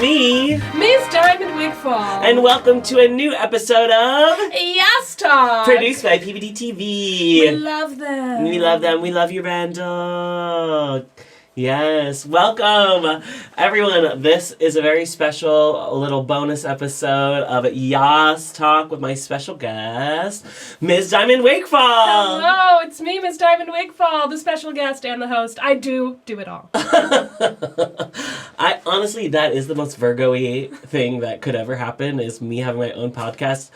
me, Miz Diamond Wigfall. And welcome to a new episode of YAS Talk. Produced by Peabody TV. We love them. We love them. We love you, Randall. Yes, welcome everyone. This is a very special little bonus episode of YAS Talk with my special guest, Miz Diamond Wigfall. Hello, it's me, Miz Diamond Wigfall, the special guest and the host. I do it all. I honestly, that is the most Virgo-y thing that could ever happen, is me having my own podcast.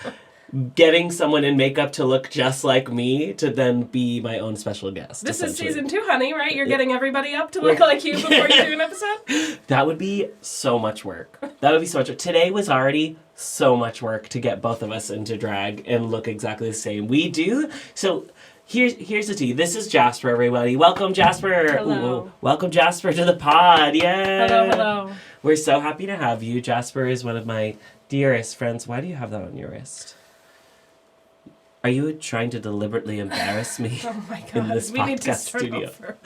Getting someone in makeup to look just like me to then be my own special guest. This is season 2, honey, right? You're getting everybody up to look like you before you do an episode? That would be so much work. Today was already so much work to get both of us into drag and look exactly the same. We do. So here's the tea. This is Jasper, everybody. Welcome, Jasper. Hello. Ooh, welcome, Jasper, to the pod. Yeah. Hello. We're so happy to have you. Jasper is one of my dearest friends. Why do you have that on your wrist? Are you trying to deliberately embarrass me? Oh my God, in this we need to podcast start studio? over.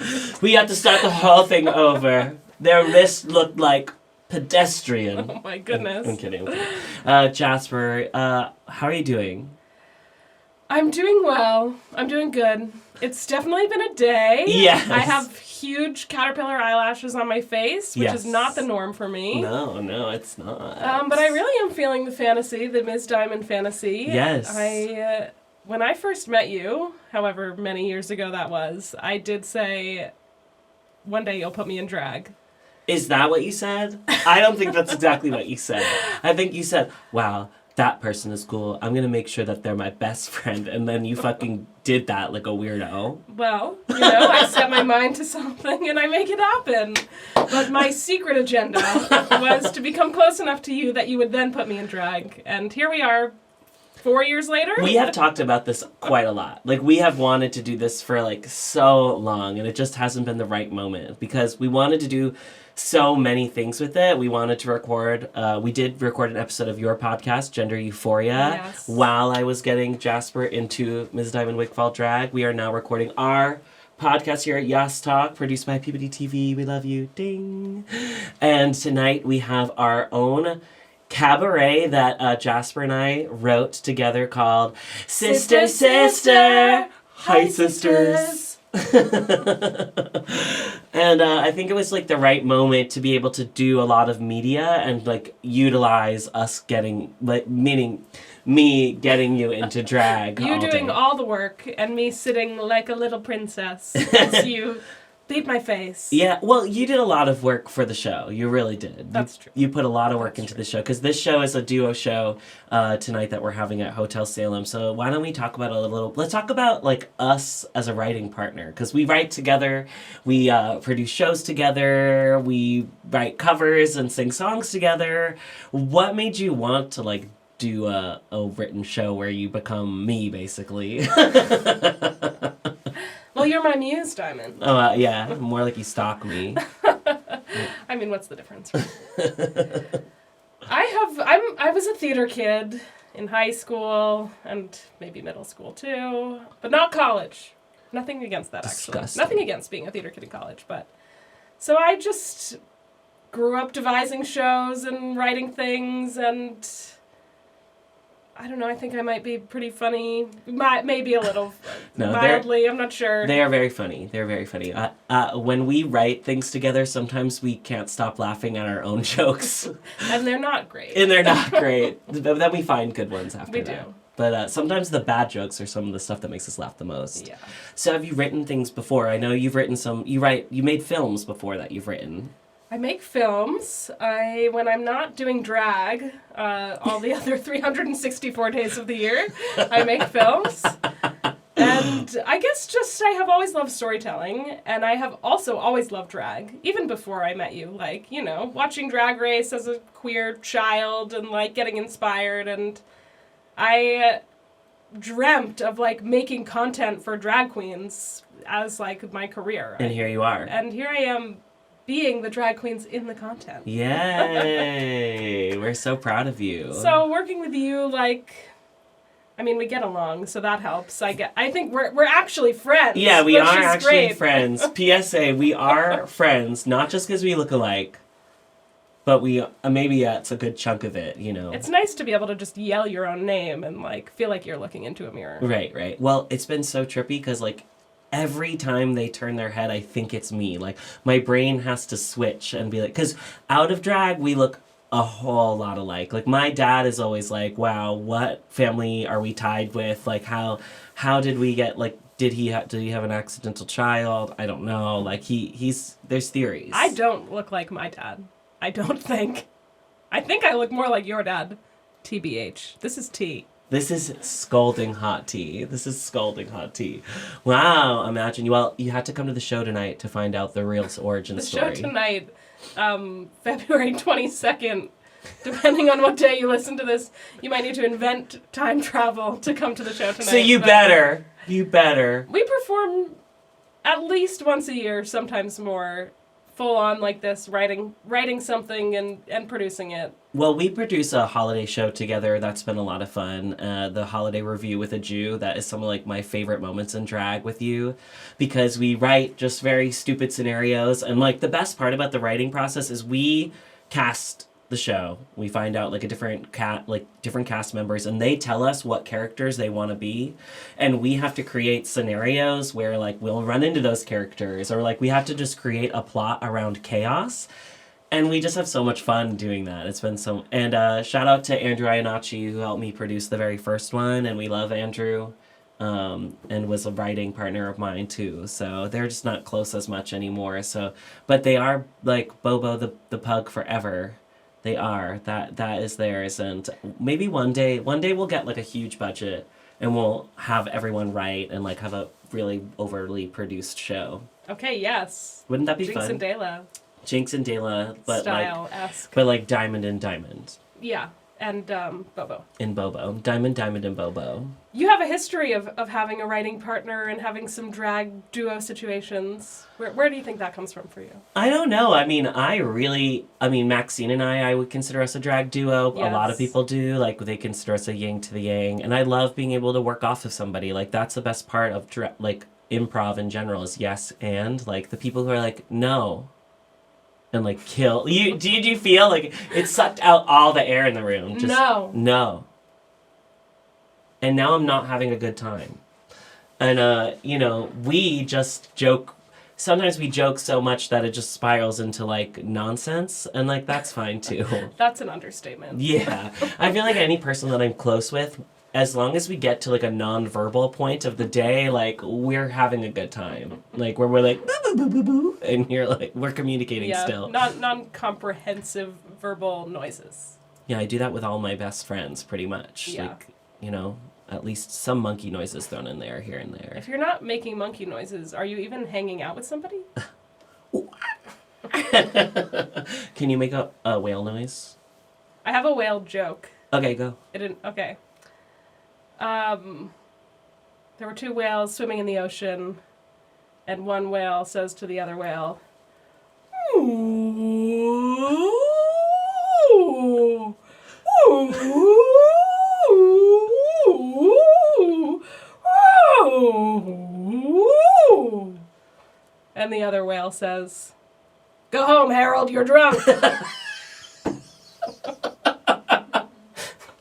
We have to start the whole thing over. Their wrist looked like pedestrian. Oh my goodness. I'm kidding. Jasper, how are you doing? I'm doing well. I'm doing good. It's definitely been a day. Yes. I have huge caterpillar eyelashes on my face, which is not the norm for me. No, it's not. But I really am feeling the fantasy, the Miz Diamond fantasy. Yes. When I first met you, however many years ago that was, I did say, one day you'll put me in drag. Is that what you said? I don't think that's exactly what you said. I think you said, wow, that person is cool. I'm going to make sure that they're my best friend. And then you fucking did that like a weirdo. Well, I set my mind to something and I make it happen. But my secret agenda was to become close enough to you that you would then put me in drag. And here we are, 4 years later. We have talked about this quite a lot. Like, we have wanted to do this for like so long, and it just hasn't been the right moment because we wanted to do so many things with it. We wanted to record, we did record an episode of your podcast, Gender Euphoria, yes, while I was getting Jasper into Miz Diamond Wigfall drag. We are now recording our podcast here at YAS Talk, produced by Peabody TV. We love you. Ding. And tonight we have our own cabaret that Jasper and I wrote together called Sister, Sister, Hi Sisters. And I think it was like the right moment to be able to do a lot of media and like utilize us getting, like, meaning me getting you into drag. You doing day. all the work and me sitting like a little princess as you beat my face. Yeah, well, you did a lot of work for the show. You really did. That's true. You put a lot of work into the show, because this show is a duo show tonight that we're having at Hotel Salem. So why don't we talk about let's talk about like us as a writing partner, because we write together, we produce shows together, we write covers and sing songs together. What made you want to like do a written show where you become me, basically? Well, you're my muse, Diamond. Oh, yeah. More like you stalk me. I mean, what's the difference? I was a theater kid in high school and maybe middle school too, but not college. Nothing against that, actually. Disgusting. Nothing against being a theater kid in college, but so I just grew up devising shows and writing things, and I don't know, I think I might be pretty funny. Maybe a little mildly, I'm not sure. They are very funny. They're very funny. When we write things together, sometimes we can't stop laughing at our own jokes. And they're not great. But then we find good ones after We that. do. But sometimes the bad jokes are some of the stuff that makes us laugh the most. Yeah. So have you written things before? I know you've written some, you made films before that you've written. I make films. When I'm not doing drag, all the other 364 days of the year, I make films. And I guess I have always loved storytelling, and I have also always loved drag, even before I met you. Like, watching Drag Race as a queer child and, like, getting inspired, and I dreamt of, like, making content for drag queens as, like, my career. And here you are. And here I am, being the drag queens in the content. Yay! We're so proud of you. So working with you, like, I mean, we get along, so that helps. I think we're actually friends. Yeah, we are actually great. friends. PSA, we are friends, not just because we look alike, but we maybe it's a good chunk of it, you know. It's nice to be able to just yell your own name and like feel like you're looking into a mirror. Right. Well, it's been so trippy because like every time they turn their head, I think it's me. Like my brain has to switch and be like, because out of drag we look a whole lot alike. Like my dad is always like, "Wow, what family are we tied with? Like how did we get like." Did he have an accidental child? I don't know. Like he's there's theories. I don't look like my dad. I don't think. I think I look more like your dad. TBH. This is tea. This is scalding hot tea. Wow, imagine. Well, you had to come to the show tonight to find out the real origin story. The show tonight, February 22nd. Depending on what day you listen to this, you might need to invent time travel to come to the show tonight. So you better. You better. We perform at least once a year, sometimes more, full on like this, writing something and producing it. Well, we produce a holiday show together. That's been a lot of fun. The Holiday Review with a Jew. That is some of like my favorite moments in drag with you, because we write just very stupid scenarios. And like the best part about the writing process is we cast the show. We find out like different cast members, and they tell us what characters they want to be, and we have to create scenarios where like we'll run into those characters, or like we have to just create a plot around chaos, and we just have so much fun doing that. It's been so, and shout out to Andrew Iannacci who helped me produce the very first one, and we love Andrew, and was a writing partner of mine too. So they're just not close as much anymore. So, but they are like Bobo the pug forever. They are. That is theirs, and maybe one day we'll get like a huge budget and we'll have everyone write and like have a really overly produced show. Okay, yes. Wouldn't that be Jinx fun? Jinx and Dela, but style-esque. like Diamond and Diamond. Yeah, and Bobo. And Bobo. Diamond and Bobo. You have a history of having a writing partner and having some drag duo situations. Where do you think that comes from for you? I don't know. I mean, Maxine and I would consider us a drag duo. Yes. A lot of people do. Like, they consider us a yin to the yang. And I love being able to work off of somebody. Like, that's the best part of, improv in general is yes and. Like, the people who are like, no. And, like, kill. Did you feel like it sucked out all the air in the room? Just, no. And now I'm not having a good time. And, we just joke. Sometimes we joke so much that it just spirals into, like, nonsense. And, like, that's fine, too. That's an understatement. Yeah. I feel like any person that I'm close with, as long as we get to, like, a non-verbal point of the day, like, we're having a good time. Like, where we're like, boo, boo, boo, boo, boo. And you're like, we're communicating still. Non-comprehensive verbal noises. Yeah, I do that with all my best friends, pretty much. Yeah. Like, at least some monkey noises thrown in there, here and there. If you're not making monkey noises, are you even hanging out with somebody? Can you make a whale noise? I have a whale joke. Okay, go. Okay. There were two whales swimming in the ocean, and one whale says to the other whale, "Ooh, ooh, ooh, ooh." And the other whale says, "Go home, Harold, you're drunk."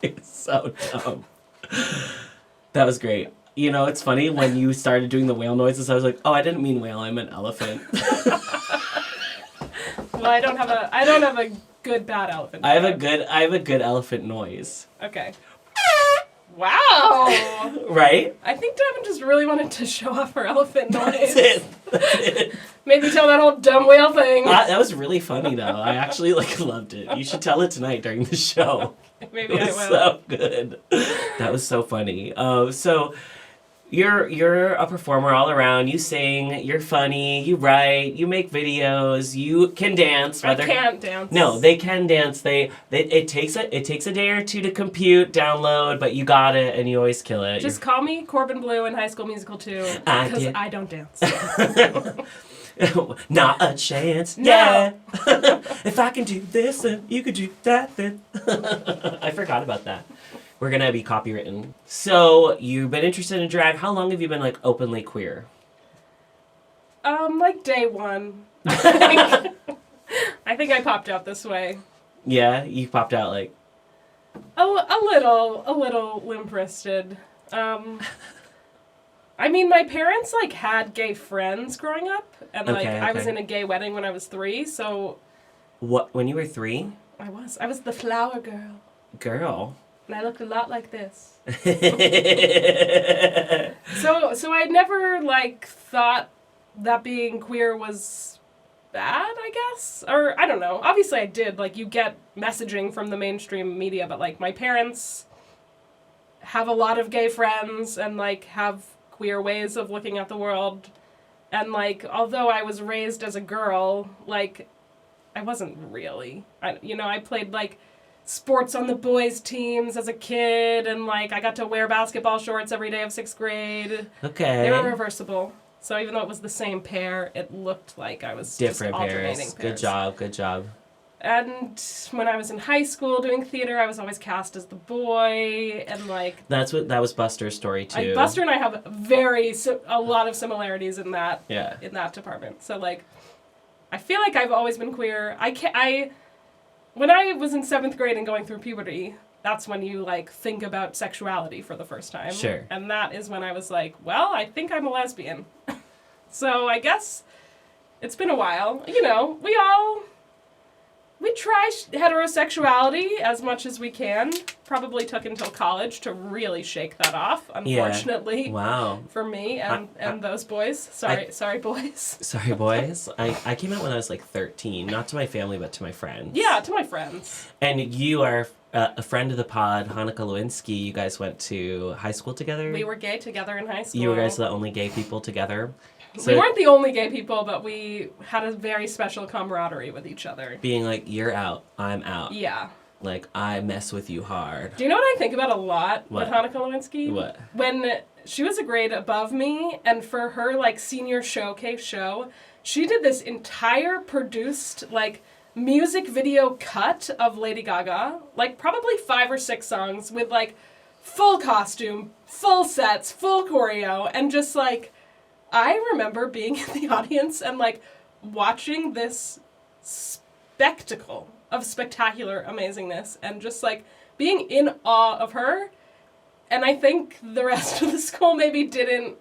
It's so dumb. That was great. It's funny, when you started doing the whale noises, I was like, oh, I didn't mean whale, I meant elephant. Well, I don't have a good bad elephant. I have a good elephant noise. Okay. Wow. Right? I think Diamond just really wanted to show off her elephant noise. That's it. Made me tell that whole dumb whale thing. That was really funny, though. I actually loved it. You should tell it tonight during the show. Maybe It was so good. That was so funny. So you're a performer all around. You sing, you're funny, you write, you make videos, you can dance. I can't dance. No, they can dance. It takes a day or two to compute, download, but you got it and you always kill it. Just call me Corbin Bleu in High School Musical 2 because I don't dance. Not a chance. No. Yeah. If I can do this, then you could do that. Then I forgot about that. We're gonna be copywritten. So you've been interested in drag. How long have you been like openly queer? Like day one. I think I popped out this way. Yeah, you popped out like. A little limp-wristed. I mean, my parents, like, had gay friends growing up, and, like, I was in a gay wedding when I was 3, so... What, when you were 3? I was the flower girl. Girl. And I looked a lot like this. So I never, like, thought that being queer was bad, I guess? Or, I don't know. Obviously I did. Like, you get messaging from the mainstream media, but, like, my parents have a lot of gay friends and, like, have queer ways of looking at the world. And, like, although I was raised as a girl, like, I wasn't really. I played, like, sports on the boys' teams as a kid, and, like, I got to wear basketball shorts every day of 6th grade. Okay. They were reversible. So even though it was the same pair, it looked like I was different just alternating pairs. pairs. Good job. And when I was in high school doing theater, I was always cast as the boy, and like... That was Buster's story, too. Buster and I have a lot of similarities in that department. So, like, I feel like I've always been queer. When I was in 7th grade and going through puberty, that's when you, like, think about sexuality for the first time. Sure. And that is when I was like, well, I think I'm a lesbian. So I guess it's been a while. You know, we try heterosexuality as much as we can. Probably took until college to really shake that off, unfortunately. Yeah. Wow. For me and those boys. Sorry, boys. Sorry, boys. I came out when I was like 13, not to my family, but to my friends. Yeah, to my friends. And you are a friend of the pod, Hanukkah Lewinsky. You guys went to high school together? We were gay together in high school. You guys the only gay people together? So we weren't the only gay people, but we had a very special camaraderie with each other. Being like, you're out, I'm out. Yeah. Like, I mess with you hard. Do you know what I think about a lot with Hanukkah Lewinsky? What? When she was a grade above me, and for her, like, senior showcase show, she did this entire produced, like, music video cut of Lady Gaga. Like, probably 5 or 6 songs with, like, full costume, full sets, full choreo, and just, like... I remember being in the audience and, like, watching this spectacle of spectacular amazingness and just, like, being in awe of her. And I think the rest of the school maybe didn't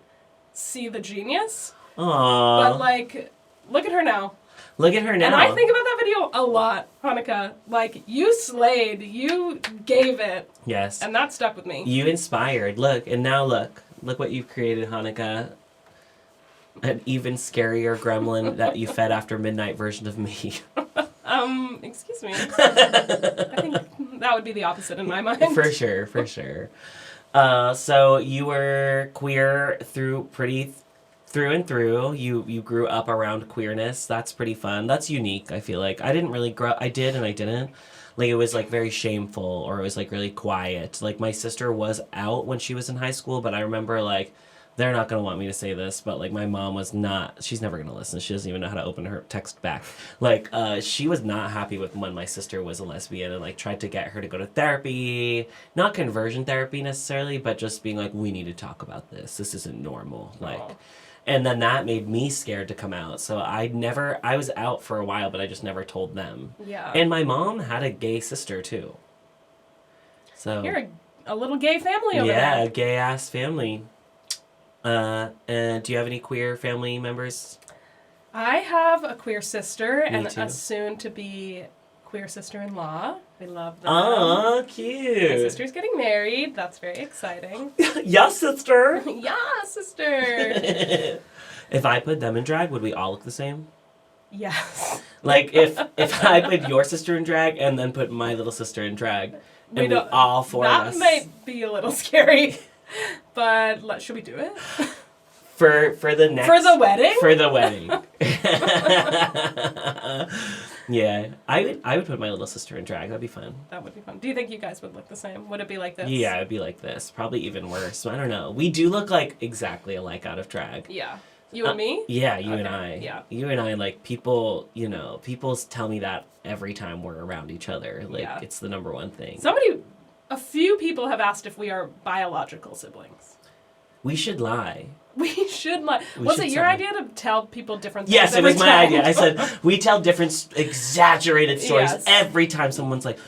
see the genius. Aww. But, like, look at her now. Look at her now. And I think about that video a lot, Hanukkah. Like, you slayed. You gave it. Yes. And that stuck with me. You inspired. Look, and now look. Look what you've created, Hanukkah. An even scarier gremlin that you fed after midnight version of me. Excuse me. I think that would be the opposite in my mind. For sure. So you were queer through and through. You grew up around queerness. That's pretty fun. That's unique, I feel like. I didn't really grow up. I did and I didn't. Like, it was, like, very shameful, or it was, like, really quiet. Like, my sister was out when she was in high school, but I remember, like, they're not going to want me to say this, but, like, my mom was not... She's never going to listen. She doesn't even know how to open her text back. Like, she was not happy with when my sister was a lesbian and, like, tried to get her to go to therapy. Not conversion therapy, necessarily, but just being like, we need to talk about this. This isn't normal. Like... Aww. And then that made me scared to come out. So I was out for a while, but I just never told them. Yeah. And my mom had a gay sister, too. So... You're a little gay family over there. Yeah, a gay-ass family. And do you have any queer family members? I have a queer sister and too. a soon-to-be queer sister-in-law. We love them. Oh, cute. My sister's getting married. That's very exciting. Yes, sister. Yeah, sister. If I put them in drag, would we all look the same? Yes. Like, if I put your sister in drag and then put my little sister in drag, and we all four of us... That might be a little scary. But should we do it? For the next... For the wedding? For the wedding. Yeah. I would put my little sister in drag. That'd be fun. That would be fun. Do you think you guys would look the same? Would it be like this? Yeah, it'd be like this. Probably even worse. I don't know. We do look, like, exactly alike out of drag. Yeah. You and me? Yeah, you and I. Yeah. You and I, like, people, people tell me that every time we're around each other. Like, It's the number one thing. A few people have asked if we are biological siblings. We should lie. We should lie. We Was should it your tell idea to tell people different things? Yes, it every was my time? idea. I said we tell different exaggerated stories Yes. every time someone's like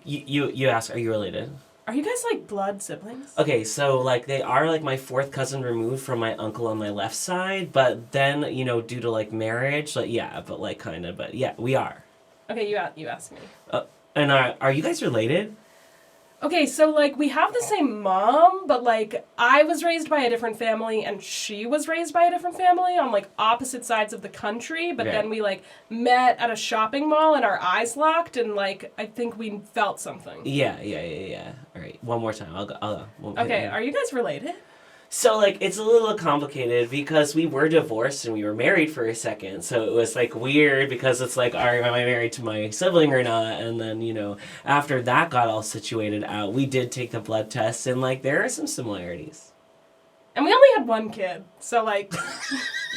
you ask, are you related? Are you guys like blood siblings? Okay, so like they are like my fourth cousin removed from my uncle on my left side, but then due to like marriage, like yeah, but like kind of, but yeah, we are. Okay, you asked me. And are you guys related? Okay, so like we have the same mom, but like I was raised by a different family and she was raised by a different family on like opposite sides of the country, but Right. then we like met at a shopping mall and our eyes locked and like I think we felt something. Yeah. All right, one more time. I'll go. Okay, are you guys related? So, like, it's a little complicated because we were divorced and we were married for a second. So it was, like, weird because it's like, am I married to my sibling or not? And then, after that got all situated out, we did take the blood test and, like, there are some similarities. And we only had one kid, so like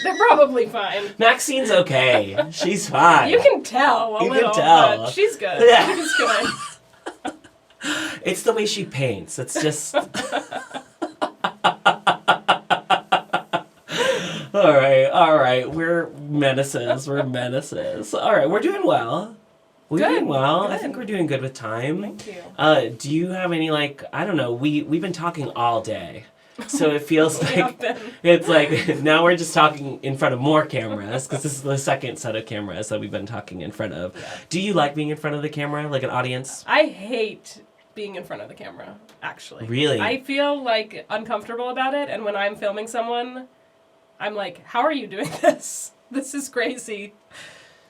they're probably fine. Maxine's okay. She's fine. You can tell a You can little, tell. but she's good. Yeah. She's good. It's the way she paints. It's just... All right. We're menaces. All right, we're doing well. We're doing well. Good. I think we're doing good with time. Thank you. Do you have any I don't know, we've been talking all day. So it feels We have like been. it's like now we're just talking in front of more cameras because this is the second set of cameras that we've been talking in front of. Yeah. Do you like being in front of the camera, like an audience? I hate being in front of the camera, actually. Really? I feel like uncomfortable about it, and when I'm filming someone, I'm like, how are you doing this? This is crazy.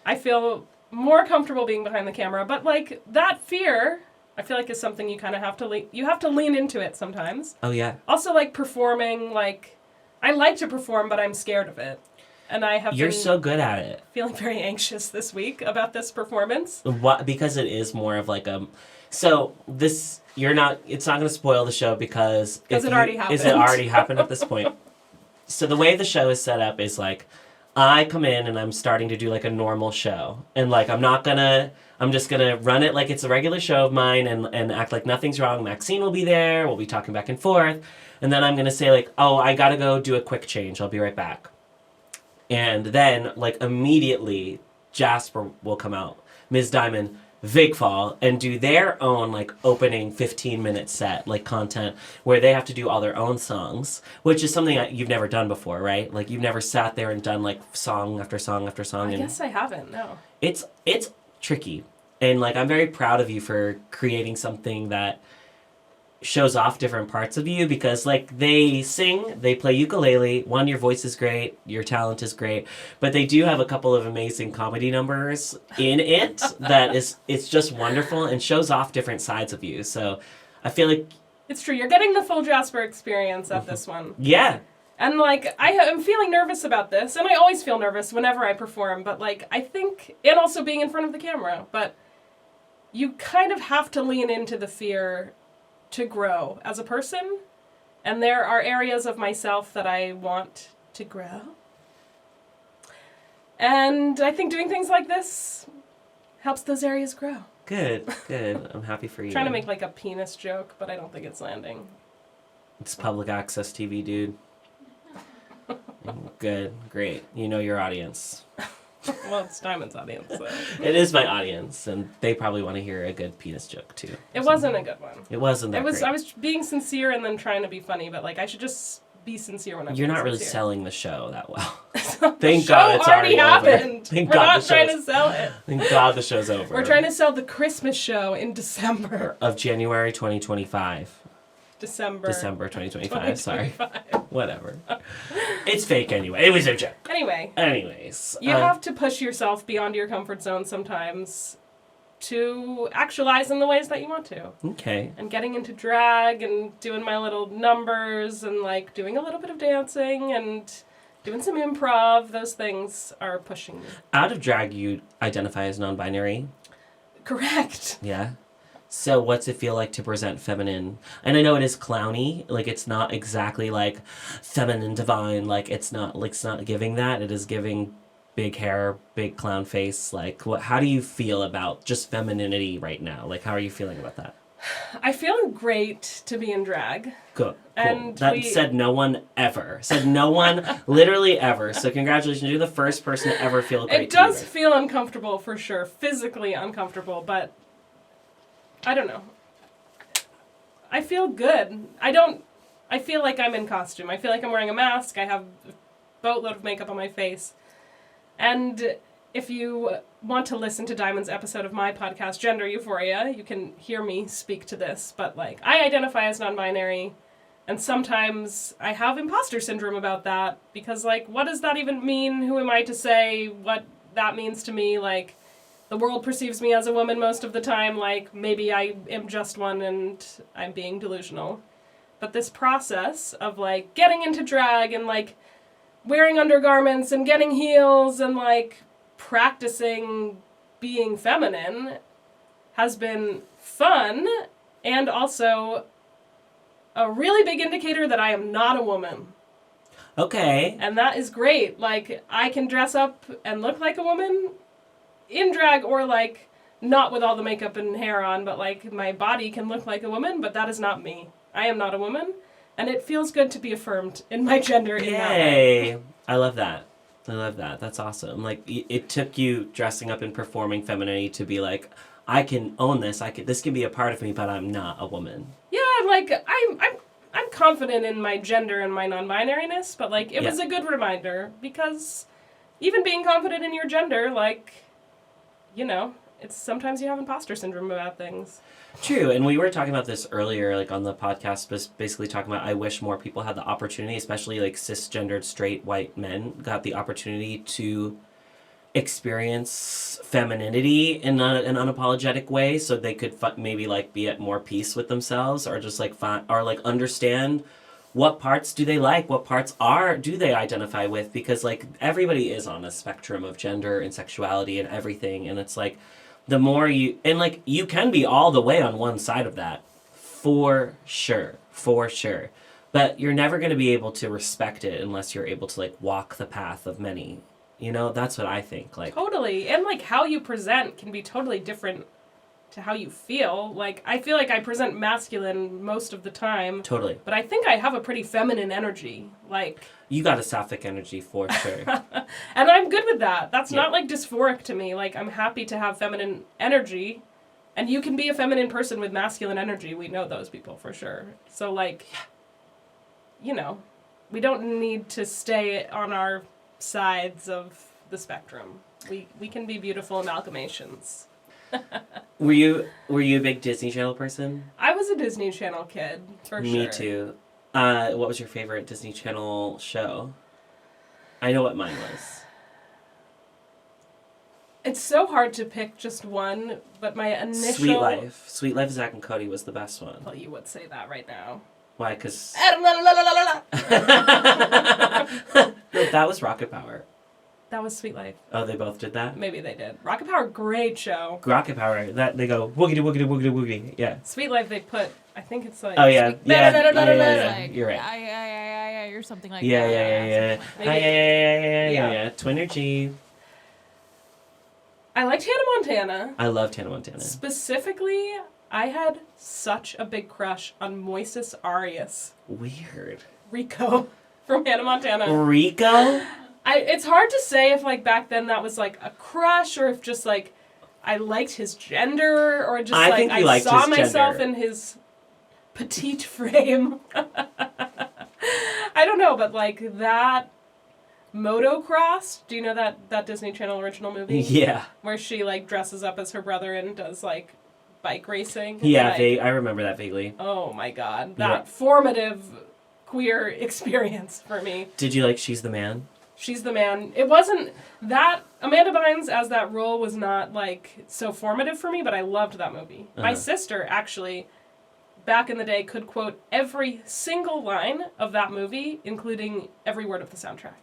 I feel more comfortable being behind the camera, but like that fear, I feel like is something you kind of have to you have to lean into it sometimes. Oh yeah. Also, like performing, like I like to perform, but I'm scared of it, and I have You're been so good at it. feeling very anxious this week about this performance. What? Because it is more of like a. So this it's not going to spoil the show because It already happened. It already happened at this point. So the way the show is set up is like, I come in and I'm starting to do like a normal show, and like I'm just gonna run it like it's a regular show of mine and act like nothing's wrong. Maxine will be there. We'll be talking back and forth, and then I'm gonna say like, oh, I gotta go do a quick change. I'll be right back. And then like immediately Jasper will come out, Miz Diamond Wigfall, and do their own like opening 15-minute set like content where they have to do all their own songs, which is something you've never done before, right? Like you've never sat there and done like song after song after song. I guess I haven't. No. It's tricky, and like I'm very proud of you for creating something that shows off different parts of you, because like they sing, they play ukulele. One, your voice is great, your talent is great, but they do have a couple of amazing comedy numbers in it that it's just wonderful and shows off different sides of you. So I feel like It's true. You're getting the full Jasper experience at this one. yeah. And, like, I'm feeling nervous about this, and I always feel nervous whenever I perform, but, like, I think, and also being in front of the camera, but you kind of have to lean into the fear to grow as a person, and there are areas of myself that I want to grow. And I think doing things like this helps those areas grow. Good. I'm happy for you. Trying to make, like, a penis joke, but I don't think it's landing. It's public access TV, dude. Good, great. You know your audience. Well, it's Diamond's audience, so. It is my audience, and they probably want to hear a good penis joke too. It wasn't a good one. It wasn't that great. I was being sincere and then trying to be funny, but like I should just be sincere when I'm You're being not really sincere. selling the show that well. Thank Thank God it's already over. happened. Thank We're God not the trying show's- to sell it. Thank God the show's over. We're trying to sell the Christmas show in December. of January 2025. December 2025, sorry. 2025. Whatever. It's fake anyway. It was a joke. Anyway, Anyways. you have to push yourself beyond your comfort zone sometimes to actualize in the ways that you want to. Okay. And getting into drag and doing my little numbers and like doing a little bit of dancing and doing some improv, those things are pushing me. Out of drag, you identify as non-binary? Correct. Yeah. So what's it feel like to present feminine? And I know it is clowny, like it's not exactly like feminine divine, like it's not giving that. It is giving big hair, big clown face. Like how do you feel about just femininity right now? Like how are you feeling about that? I feel great to be in drag. Cool. And That said no one ever. Said no one literally ever. So congratulations. You're the first person to ever feel great. It does feel uncomfortable for sure. Physically uncomfortable, but I don't know. I feel good. I feel like I'm in costume. I feel like I'm wearing a mask. I have a boatload of makeup on my face. And if you want to listen to Diamond's episode of my podcast, Gender Euphoria, you can hear me speak to this. But, like, I identify as non-binary, and sometimes I have imposter syndrome about that. Because, like, what does that even mean? Who am I to say what that means to me? Like, the world perceives me as a woman most of the time. Like, maybe I am just one and I'm being delusional. But this process of, like, getting into drag and, like, wearing undergarments and getting heels and, like, practicing being feminine has been fun and also a really big indicator that I am not a woman. Okay. And that is great. Like, I can dress up and look like a woman in drag or, like, not with all the makeup and hair on, but, like, my body can look like a woman, but that is not me. I am not a woman, and it feels good to be affirmed in my gender in that way. Yay! I love that. I love that. That's awesome. Like, it took you dressing up and performing femininity to be like, I can own this. This can be a part of me, but I'm not a woman. Yeah, like, I'm confident in my gender and my non-binariness, but, like, it was a good reminder, because even being confident in your gender, like, you know, it's sometimes you have imposter syndrome about things. True, and we were talking about this earlier, like, on the podcast, basically talking about I wish more people had the opportunity, especially, like, cisgendered, straight, white men, got the opportunity to experience femininity in an unapologetic way, so they could maybe, like, be at more peace with themselves, or just, like, understand what parts do they like, what parts do they identify with, because, like, everybody is on a spectrum of gender and sexuality and everything, and it's, like, the more you can be all the way on one side of that, for sure, but you're never going to be able to respect it unless you're able to, like, walk the path of many. You know, that's what I think. Like, totally. And, like, how you present can be totally different to how you feel. Like, I feel like I present masculine most of the time. Totally. But I think I have a pretty feminine energy. Like, you got a sapphic energy for sure. And I'm good with that. That's not, like, dysphoric to me. Like, I'm happy to have feminine energy. And you can be a feminine person with masculine energy. We know those people for sure. So, like, you know, we don't need to stay on our sides of the spectrum. We can be beautiful amalgamations. Were you a big Disney Channel person? I was a Disney Channel kid, for sure. Me too. What was your favorite Disney Channel show? I know what mine was. It's so hard to pick just one, but my initial... Sweet Life. Sweet Life, Zack and Cody was the best one. Well, you would say that right now. Why? Because... No, that was Rocket Power. That was Sweet Life. Oh, they both did that? Maybe they did. Rocket Power, great show. Rocket Power, that they go woogity woogity woogity woogity. Yeah. Sweet Life, they put, I think it's like... Oh yeah, yeah. Like, You're right. Yeah, or something like Yeah, that. Yeah. Twinergy. I liked Hannah Montana. I loved Hannah Montana. Specifically, I had such a big crush on Moises Arias. Weird. Rico from Hannah Montana. Rico? It's hard to say if, like, back then that was, like, a crush, or if just, like, I liked his gender, or just, like, I saw myself in his petite frame. I don't know, but, like, that Motocross, do you know that Disney Channel original movie? Yeah. Where she, like, dresses up as her brother and does, like, bike racing? Yeah, like, I remember that vaguely. Oh, my God. That formative queer experience for me. Did you like She's the Man? She's the Man. It wasn't that... Amanda Bynes as that role was not, like, so formative for me, but I loved that movie. My sister, actually, back in the day, could quote every single line of that movie, including every word of the soundtrack.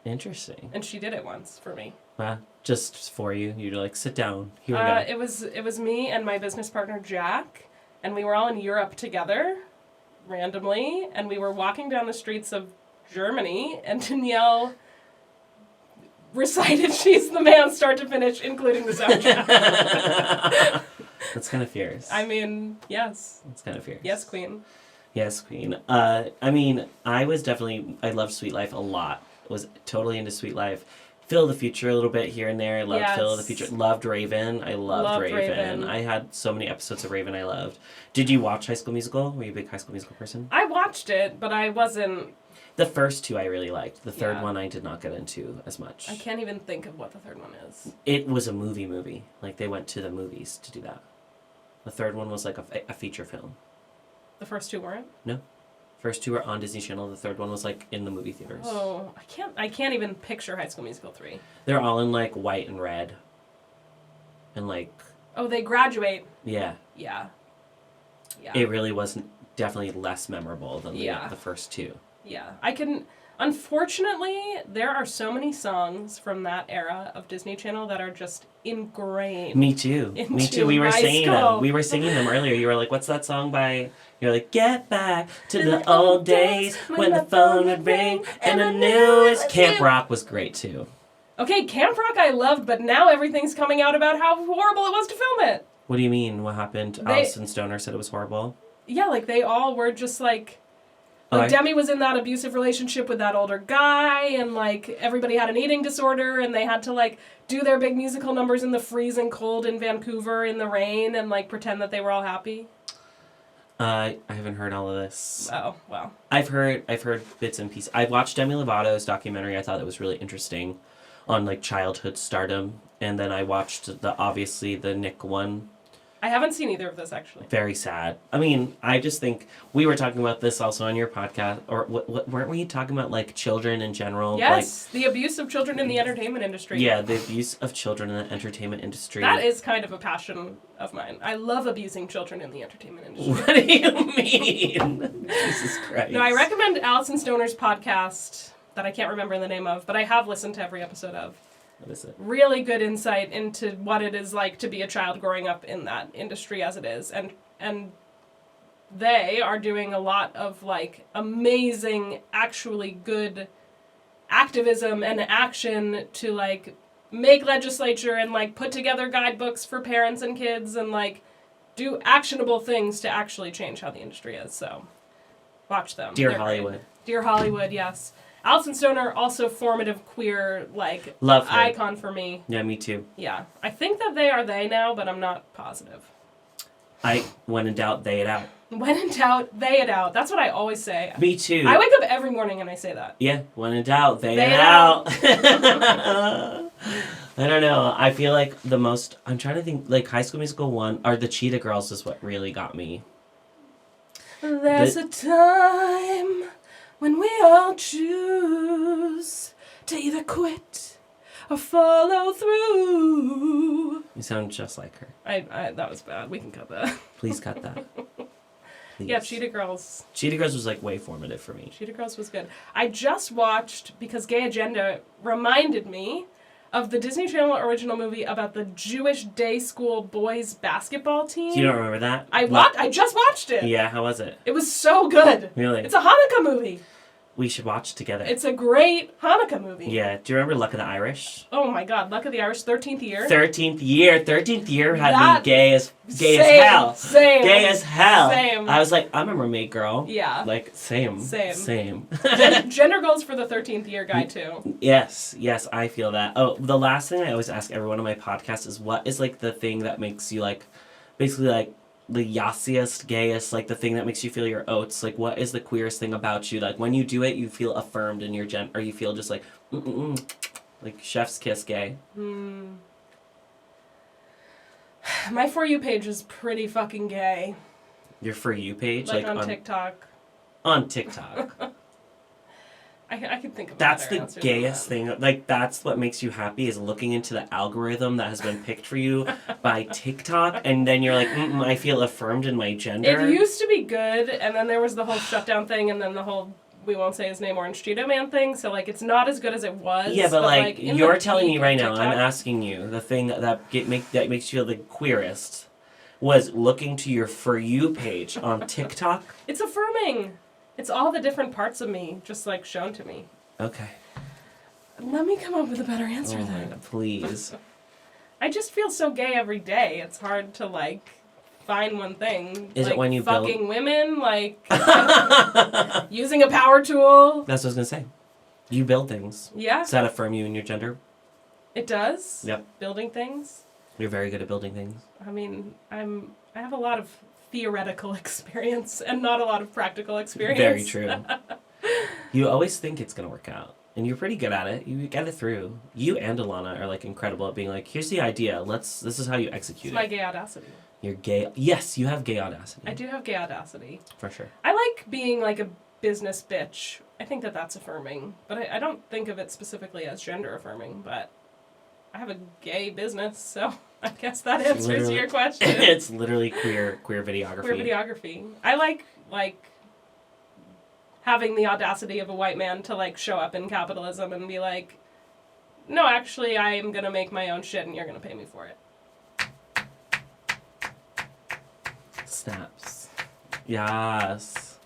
Interesting. And she did it once for me. Just for you. You're like, sit down. Here we go. It was me and my business partner, Jack, and we were all in Europe together, randomly, and we were walking down the streets of Germany, and Danielle recited She's the Man start to finish, including the soundtrack. That's kind of fierce. I mean, yes. That's kind of fierce. Yes, queen. Yes, queen. I mean, I loved Sweet Life a lot. Was totally into Sweet Life. Phil of the Future a little bit here and there. I loved Phil of the Future. Loved Raven. I loved Raven. I had so many episodes of Raven I loved. Did you watch High School Musical? Were you a big High School Musical person? I watched it, but I wasn't... The first two I really liked. The third one I did not get into as much. I can't even think of what the third one is. It was a movie. Like, they went to the movies to do that. The third one was like a feature film. The first two weren't? No. First two were on Disney Channel. The third one was like in the movie theaters. Oh, I can't even picture High School Musical 3. They're all in like white and red. And like... Oh, they graduate. Yeah. Yeah. It really wasn't definitely less memorable than the first two. Yeah. Unfortunately, there are so many songs from that era of Disney Channel that are just ingrained. Me too. Me too. We were singing them. We were singing them earlier. You were like, what's that song by... You're like, get back to the old days when the phone would ring and I knew it. Camp Rock was great too. Okay, Camp Rock I loved, but now everything's coming out about how horrible it was to film it. What do you mean? What happened? Alison Stoner said it was horrible? Yeah, like they all were just like... Demi was in that abusive relationship with that older guy, and like everybody had an eating disorder, and they had to like do their big musical numbers in the freezing cold in Vancouver in the rain and like pretend that they were all happy. I haven't heard all of this. Oh, well. I've heard bits and pieces. I watched Demi Lovato's documentary. I thought it was really interesting on like childhood stardom, and then I watched obviously the Nick one. I haven't seen either of those, actually. Very sad. I mean, I just think we were talking about this also on your podcast, or weren't we talking about like children in general? Yes, the abuse of children in the entertainment industry. Yeah, the abuse of children in the entertainment industry. That is kind of a passion of mine. I love abusing children in the entertainment industry. What do you mean? Jesus Christ. No, I recommend Alison Stoner's podcast that I can't remember the name of, but I have listened to every episode of. What is it? Really good insight into what it is like to be a child growing up in that industry as it is. And they are doing a lot of like amazing, actually good activism and action to like make legislature and like put together guidebooks for parents and kids and like do actionable things to actually change how the industry is. So watch them. Dear Hollywood. Great. Dear Hollywood, yes. Alison Stoner, also formative queer, like, love her. Icon for me. Yeah, me too. Yeah. I think that they are they now, but I'm not positive. When in doubt, they it out. When in doubt, they it out. That's what I always say. Me too. I wake up every morning and I say that. Yeah, when in doubt, they it out. I don't know. I feel like I'm trying to think, like High School Musical 1, or the Cheetah Girls is what really got me. There's a time when we all choose to either quit or follow through. You sound just like her. That was bad. We can cut that. Please cut that. Please. Yeah, Cheetah Girls. Cheetah Girls was like way formative for me. Cheetah Girls was good. I just watched, because Gay Agenda reminded me of the Disney Channel original movie about the Jewish day school boys basketball team. You don't remember that? I just watched it. Yeah, how was it? It was so good. Really? It's a Hanukkah movie. We should watch it together. It's a great Hanukkah movie. Yeah. Do you remember Luck of the Irish? Oh my God, Luck of the Irish, 13th year. 13th year had me gay as hell. Same. Gay as hell. Same. I was like, I'm a mermaid girl. Yeah. Like, same. Gender goals for the 13th year guy too. Yes, I feel that. Oh, the last thing I always ask everyone on my podcast is what is like the thing that makes you like, basically like, the yassiest, gayest, like the thing that makes you feel your oats, like what is the queerest thing about you? Like when you do it, you feel affirmed in your or you feel just like, like chef's kiss gay. My For You page is pretty fucking gay. Your For You page? Like on TikTok. On TikTok. I can think of that's the gayest thing. Like that's what makes you happy is looking into the algorithm that has been picked for you by TikTok, and then you're like, I feel affirmed in my gender. It used to be good, and then there was the whole shutdown thing, and then the whole we won't say his name Orange Cheeto Man thing. So like it's not as good as it was. Yeah, but like you're telling me right now, TikTok, I'm asking you the thing that makes you feel the queerest was looking to your For You page on TikTok. It's affirming. It's all the different parts of me, just like shown to me. Okay. Let me come up with a better answer then. Oh my God, please. I just feel so gay every day. It's hard to like define one thing. Is it like, when you fucking women, like using a power tool? That's what I was gonna say. You build things. Yeah, Does that affirm you in your gender? it does. Yep. Building things. You're very good at building things. I mean, I have a lot of theoretical experience and not a lot of practical experience. Very true. You always think it's gonna work out, and you're pretty good at it. You get it through. You and Alana are like incredible at being like, here's the idea. This is how you execute It's my it. gay audacity. You're gay. Yes, you have gay audacity. I do have gay audacity. For sure. I like being like a business bitch. I think that that's affirming, but I don't think of it specifically as gender affirming, but I have a gay business, so I guess that answers your question. It's literally queer videography. Queer videography. I like having the audacity of a white man to like show up in capitalism and be like, no, actually I am gonna make my own shit and you're gonna pay me for it. Snaps. Yes.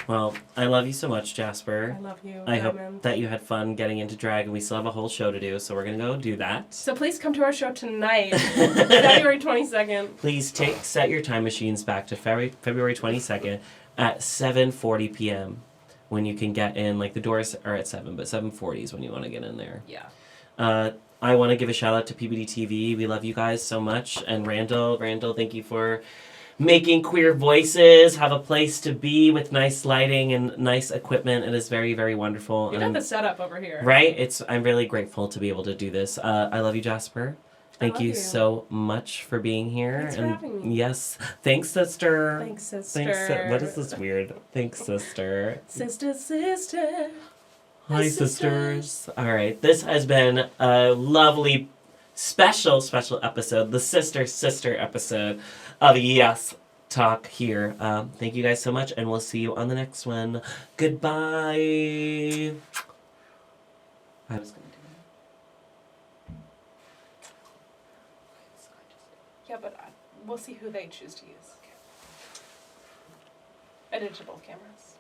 Well, I love you so much, Jasper. I love you, I Diamond. hope that you had fun getting into drag, and we still have a whole show to do, so we're going to go do that. So please come to our show tonight, February 22nd. Please set your time machines back to February 22nd at 7:40 p.m. when you can get in. Like, the doors are at 7, but 7:40 is when you want to get in there. Yeah. I want to give a shout out to Peabody TV. We love you guys so much. And Randall, thank you for making Queer Voices have a place to be with nice lighting and nice equipment. It is very, very wonderful. You got the setup over here. Right? I'm really grateful to be able to do this. I love you, Jasper. Thank love you you so much for being here. Thanks for having me. Yes. Thanks, sister. Thanks, sister. What is this weird? Thanks, sister. Sister. Hi, sisters. All right. This has been a lovely, special episode, the sister episode of YAS Talk here. Thank you guys so much, and we'll see you on the next one. Goodbye. I was going to do that. Yeah, but we'll see who they choose to use. Edited to both cameras.